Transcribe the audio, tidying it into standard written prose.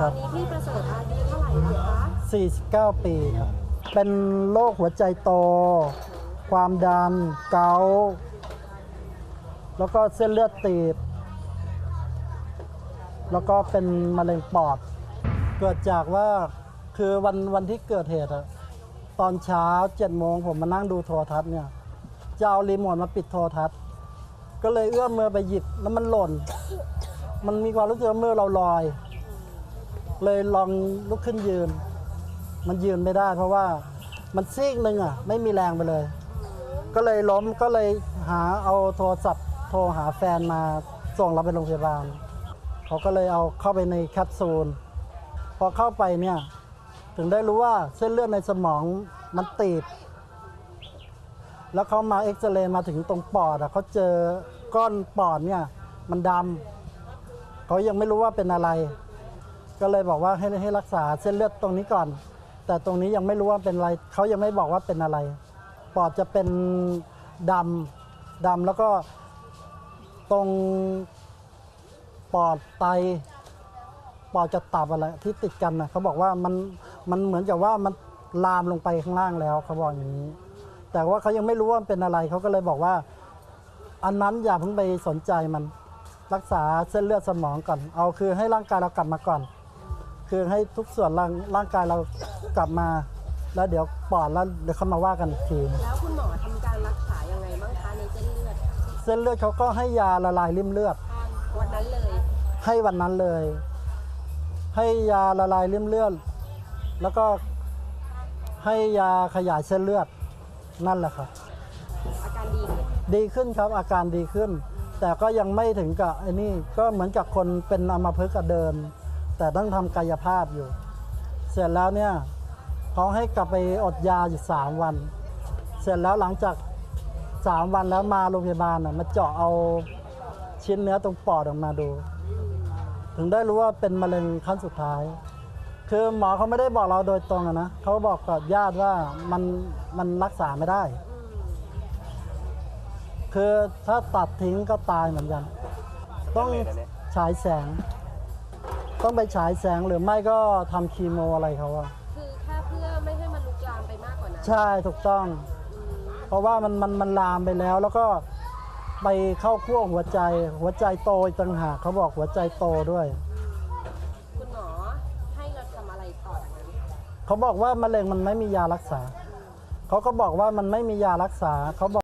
ตอนนี้พี่ประเสริฐอายุเท่าไหร่แล้วคะ49 ปีครับเป็นโรคหัวใจโต ความดันเกาต์แล้วก็เส้นเลือดตีบแล้วก็เป็นมะเร็งปอดเกิดจากว่าคือวันที่เกิดเหตุอะตอนเช้า7 โมงผมมานั่งดูโทรทัศน์เนี่ยจะเอารีโมทมาปิดโทรทัศน์ก็เลยเอื้อมมือไปหยิบแล้วมันหล่นมันมีความรู้สึกว่ามือเราลอยเลยลองลุกขึ้นยืนมันยืนไม่ได้เพราะว่ามันซีกหนึ่งอะไม่มีแรงไปเลยก็เลยล้มก็เลยเอาโทรศัพท์โทรหาแฟนมาส่งเราไปโรงพยาบาลเขาก็เลยเอาเข้าไปในแคปซูลพอเข้าไปเนี่ยถึงได้รู้ว่าเส้นเลือดในสมองมันตีบแล้วเขามาเอ็กซเรย์มาถึงตรงปอดเขาเจอก้อนปอดเนี่ยมันดำเขายังไม่รู้ว่าเป็นอะไรก็เลยบอกว่าให้รักษาเส้นเลือดตรงนี้ก่อนแต่ตรงนี้ยังไม่รู้ว่าเป็นอะไรเขายังไม่บอกว่าเป็นอะไรปอดจะเป็นดำแล้วก็ตรงปอดไตปอดจะตับอะไรที่ติดกันนะเขาบอกว่ามันเหมือนกับว่ามันลามลงไปข้างล่างแล้วเขาบอกอย่างนี้แต่ว่าเขายังไม่รู้ว่าเป็นอะไรเขาก็เลยบอกว่าอันนั้นอย่าเพิ่งไปสนใจมันรักษาเส้นเลือดสมองก่อนเอาคือให้ร่างกายเรากลับมาก่อนคือให้ทุกส่วนร่างกายเรากลับมาแล้วเดี๋ยวปอดแล้วเดี๋ยวเขามาว่ากันอีกทีแล้วคุณหมอทำการรักษายังไงบ้างคะในเส้นเลือดเขาก็ให้ยาละลายริ่มเลือดวันนั้นเลยให้วันนั้นเลยให้ยาละลายริ่มเลือดแล้วก็ให้ยาขยายเส้นเลือดนั่นแหละครับอาการดีขึ้นครับอาการดีขึ้นแต่ก็ยังไม่ถึงกับไอ้นี่ก็เหมือนกับคนเป็นอัมพฤกษ์เดินแต่ต้องทำกายภาพอยู่เสร็จแล้วเนี่ยเขาให้กลับไปอดยาอยู่3 วันเสร็จแล้วหลังจาก3 วันแล้วมาโรงพยาบาลมาเจาะเอาชิ้นเนื้อตรงปอดออกมาดูถึงได้รู้ว่าเป็นมะเร็งขั้นสุดท้ายคือหมอเขาไม่ได้บอกเราโดยตรงนะเขาบอกกับญาติว่ามันรักษาไม่ได้คือถ้าตัดทิ้งก็ตายเหมือนกันต้องฉายแสงต้องไปฉายแสงหรือไม่ก็ทำคีโมอะไรเขาอะคือแค่เพื่อไม่ให้มันลุกลามไปมากกว่านั้นใช่ถูกต้องเพราะว่ามันลามไปแล้วแล้วก็ไปเข้าขั้วหัวใจโตอีกต่างหากเขาบอกหัวใจโตด้วยคุณหมอให้เราทำอะไรต่อจากนั้นเขาบอกว่ามะเร็งมันไม่มียารักษาเขาก็บอกว่ามันไม่มียารักษาเขาบอก